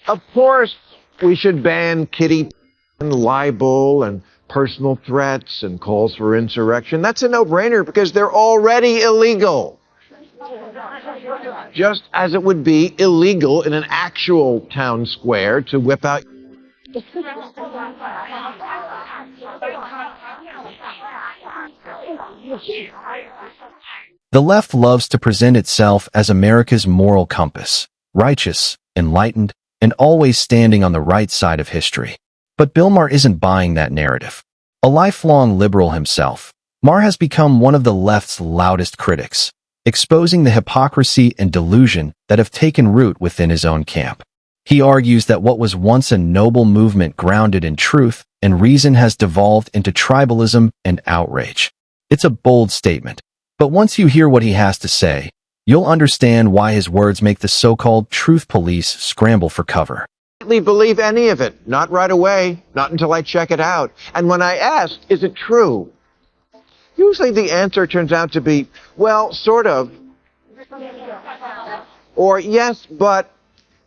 Of course, we should ban kitty and libel and personal threats and calls for insurrection. That's a no-brainer because they're already illegal. Just as it would be illegal in an actual town square to whip out. The left loves to present itself as America's moral compass, righteous, enlightened, and always standing on the right side of history. But Bill Maher isn't buying that narrative. A lifelong liberal himself, Maher has become one of the left's loudest critics, exposing the hypocrisy and delusion that have taken root within his own camp. He argues that what was once a noble movement grounded in truth and reason has devolved into tribalism and outrage. It's a bold statement, but once you hear what he has to say, you'll understand why his words make the so-called truth police scramble for cover. I don't believe any of it. Not right away. Not until I check it out. And when I ask, is it true? Usually the answer turns out to be, well, sort of. Or yes, but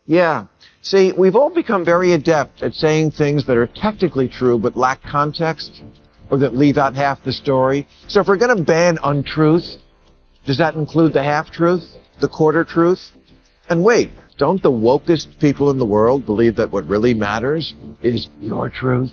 yeah. See, we've all become very adept at saying things that are technically true but lack context, or that leave out half the story. So if we're going to ban untruth, does that include the half-truth, the quarter-truth? And wait, don't the wokest people in the world believe that what really matters is your truth?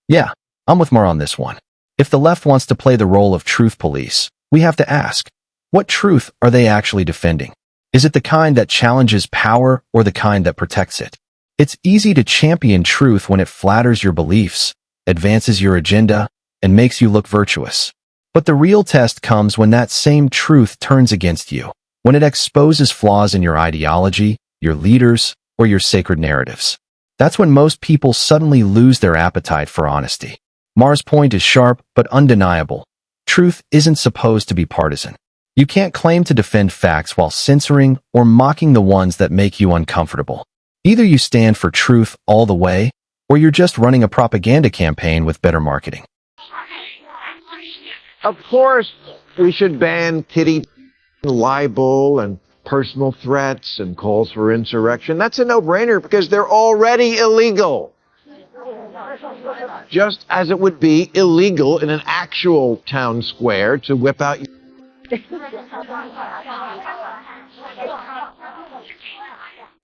Yeah, I'm with Maher on this one. If the left wants to play the role of truth police, we have to ask, what truth are they actually defending? Is it the kind that challenges power or the kind that protects it? It's easy to champion truth when it flatters your beliefs, advances your agenda, and makes you look virtuous. But the real test comes when that same truth turns against you, when it exposes flaws in your ideology, your leaders, or your sacred narratives. That's when most people suddenly lose their appetite for honesty. Maher's point is sharp but undeniable. Truth isn't supposed to be partisan. You can't claim to defend facts while censoring or mocking the ones that make you uncomfortable. Either you stand for truth all the way, or you're just running a propaganda campaign with better marketing. Of course, we should ban kitty libel and personal threats and calls for insurrection. That's a no-brainer because they're already illegal. Just as it would be illegal in an actual town square to whip out.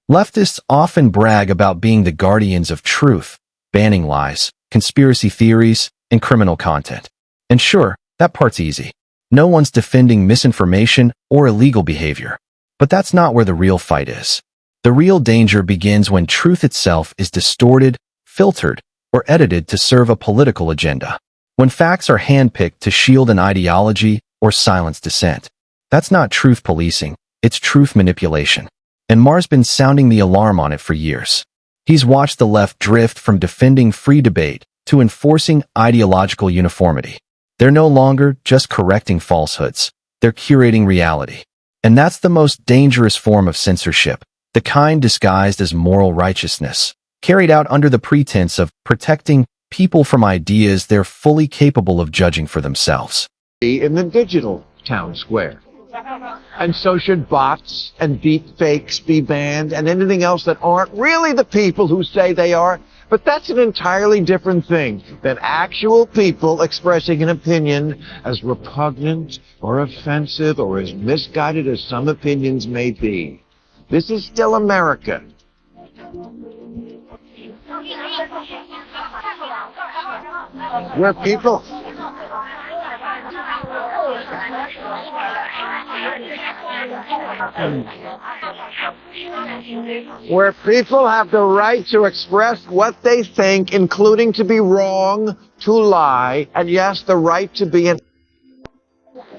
Leftists often brag about being the guardians of truth, banning lies, conspiracy theories, and criminal content. And sure, that part's easy. No one's defending misinformation or illegal behavior. But that's not where the real fight is. The real danger begins when truth itself is distorted, filtered, or edited to serve a political agenda. When facts are handpicked to shield an ideology or silence dissent. That's not truth policing, it's truth manipulation. And Maher's been sounding the alarm on it for years. He's watched the left drift from defending free debate to enforcing ideological uniformity. They're no longer just correcting falsehoods, they're curating reality. And that's the most dangerous form of censorship, the kind disguised as moral righteousness, carried out under the pretense of protecting people from ideas they're fully capable of judging for themselves. In the digital town square. And so should bots and deep fakes be banned and anything else that aren't really the people who say they are. But that's an entirely different thing than actual people expressing an opinion as repugnant or offensive or as misguided as some opinions may be. This is still America. Where people... where people have the right to express what they think, including to be wrong, to lie, and yes, the right to be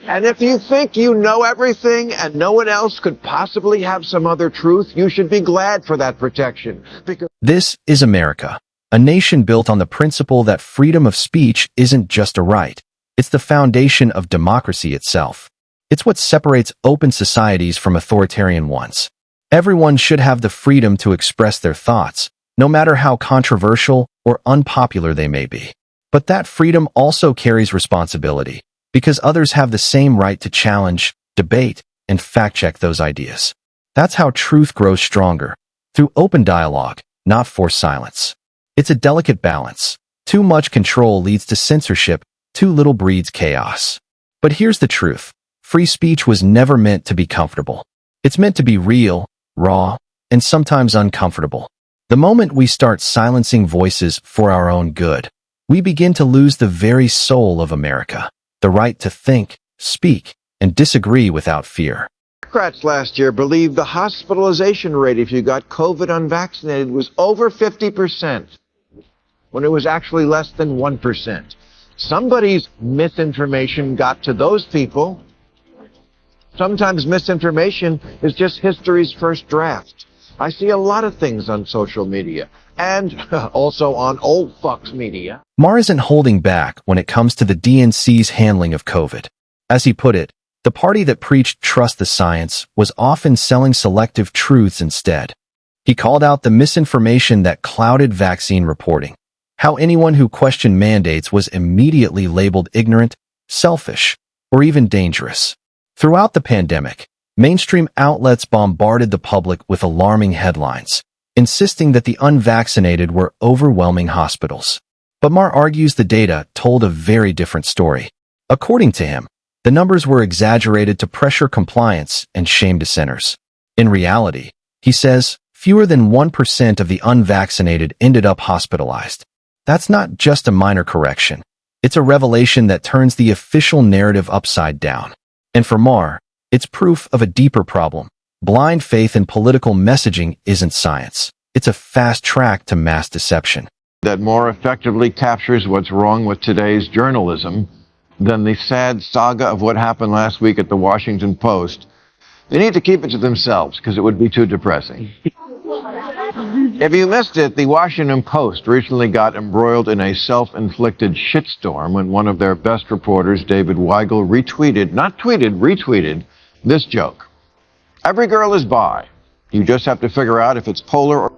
And if you think you know everything and no one else could possibly have some other truth, you should be glad for that protection. Because this is America, a nation built on the principle that freedom of speech isn't just a right. It's the foundation of democracy itself. It's what separates open societies from authoritarian ones. Everyone should have the freedom to express their thoughts, no matter how controversial or unpopular they may be. But that freedom also carries responsibility, because others have the same right to challenge, debate, and fact-check those ideas. That's how truth grows stronger, through open dialogue, not forced silence. It's a delicate balance. Too much control leads to censorship, too little breeds chaos. But here's the truth. Free speech was never meant to be comfortable. It's meant to be real, raw, and sometimes uncomfortable. The moment we start silencing voices for our own good, we begin to lose the very soul of America, the right to think, speak, and disagree without fear. Democrats last year believed the hospitalization rate if you got COVID unvaccinated was over 50%, when it was actually less than 1%. Somebody's misinformation got to those people. Sometimes misinformation is just history's first draft. I see a lot of things on social media, and also on old fucks media. Maher isn't holding back when it comes to the DNC's handling of COVID. As he put it, the party that preached trust the science was often selling selective truths instead. He called out the misinformation that clouded vaccine reporting, how anyone who questioned mandates was immediately labeled ignorant, selfish, or even dangerous. Throughout the pandemic, mainstream outlets bombarded the public with alarming headlines, insisting that the unvaccinated were overwhelming hospitals. But Maher argues the data told a very different story. According to him, the numbers were exaggerated to pressure compliance and shame dissenters. In reality, he says, fewer than 1% of the unvaccinated ended up hospitalized. That's not just a minor correction. It's a revelation that turns the official narrative upside down. And for Maher, it's proof of a deeper problem. Blind faith in political messaging isn't science. It's a fast track to mass deception. That more effectively captures what's wrong with today's journalism than the sad saga of what happened last week at the Washington Post. They need to keep it to themselves because it would be too depressing. If you missed it, the Washington Post recently got embroiled in a self-inflicted shitstorm when one of their best reporters, David Weigel, retweeted this joke. Every girl is bi. You just have to figure out if it's polar or...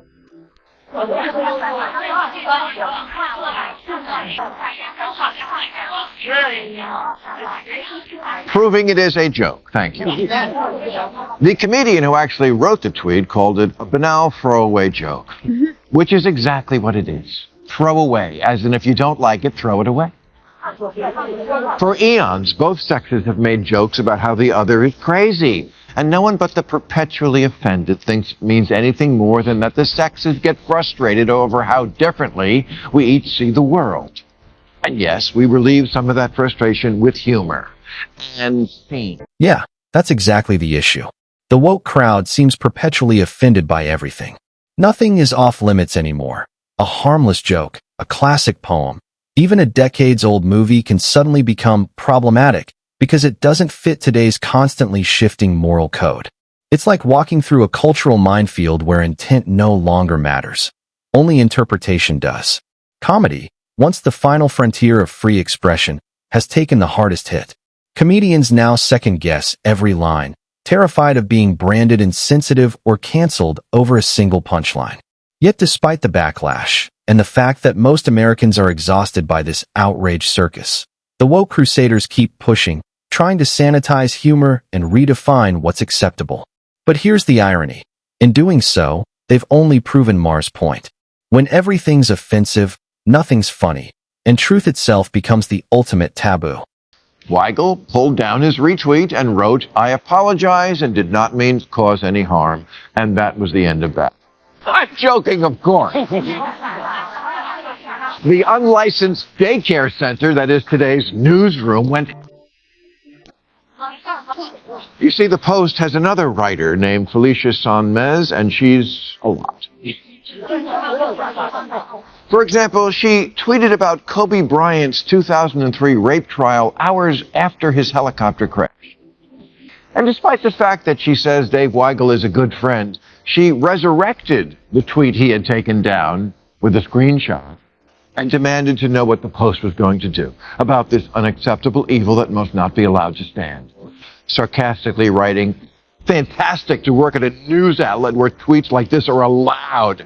Proving it is a joke. Thank you. The comedian who actually wrote the tweet called it a banal throwaway joke, which is exactly what it is. Throwaway, as in if you don't like it, throw it away. For eons, both sexes have made jokes about how the other is crazy, and no one but the perpetually offended thinks it means anything more than that the sexes get frustrated over how differently we each see the world. And yes, we relieve some of that frustration with humor and scene. Yeah, that's exactly the issue. The woke crowd seems perpetually offended by everything. Nothing is off limits anymore. A harmless joke, a classic poem, even a decades-old movie can suddenly become problematic because it doesn't fit today's constantly shifting moral code. It's like walking through a cultural minefield where intent no longer matters. Only interpretation does. Comedy, once the final frontier of free expression, has taken the hardest hit. Comedians now second-guess every line, terrified of being branded insensitive or canceled over a single punchline. Yet despite the backlash, and the fact that most Americans are exhausted by this outrage circus, the woke crusaders keep pushing, trying to sanitize humor and redefine what's acceptable. But here's the irony. In doing so, they've only proven Maher's point. When everything's offensive, nothing's funny, and truth itself becomes the ultimate taboo. Weigel pulled down his retweet and wrote, "I apologize and did not mean to cause any harm," and that was the end of that. I'm joking, of course. The unlicensed daycare center that is today's newsroom went... You see, the Post has another writer named Felicia Sonmez, and she's a lot. For example, she tweeted about Kobe Bryant's 2003 rape trial hours after his helicopter crash. And despite the fact that she says Dave Weigel is a good friend, she resurrected the tweet he had taken down with a screenshot and demanded to know what the Post was going to do about this unacceptable evil that must not be allowed to stand. Sarcastically writing, "Fantastic to work at a news outlet where tweets like this are allowed."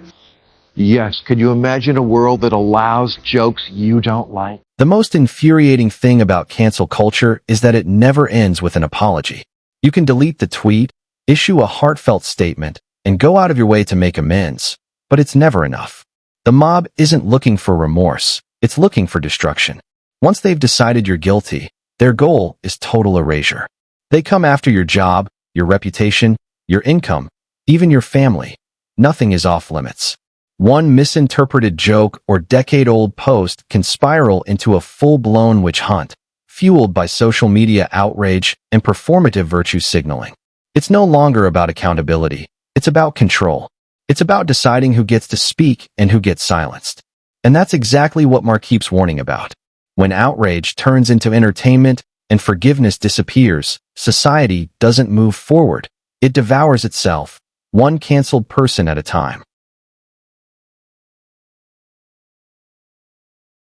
Yes, can you imagine a world that allows jokes you don't like? The most infuriating thing about cancel culture is that it never ends with an apology. You can delete the tweet, issue a heartfelt statement, and go out of your way to make amends, but it's never enough. The mob isn't looking for remorse, it's looking for destruction. Once they've decided you're guilty, their goal is total erasure. They come after your job, your reputation, your income, even your family. Nothing is off limits. One misinterpreted joke or decade-old post can spiral into a full-blown witch hunt, fueled by social media outrage and performative virtue signaling. It's no longer about accountability. It's about control. It's about deciding who gets to speak and who gets silenced. And that's exactly what Maher keeps warning about. When outrage turns into entertainment and forgiveness disappears, society doesn't move forward. It devours itself, one canceled person at a time.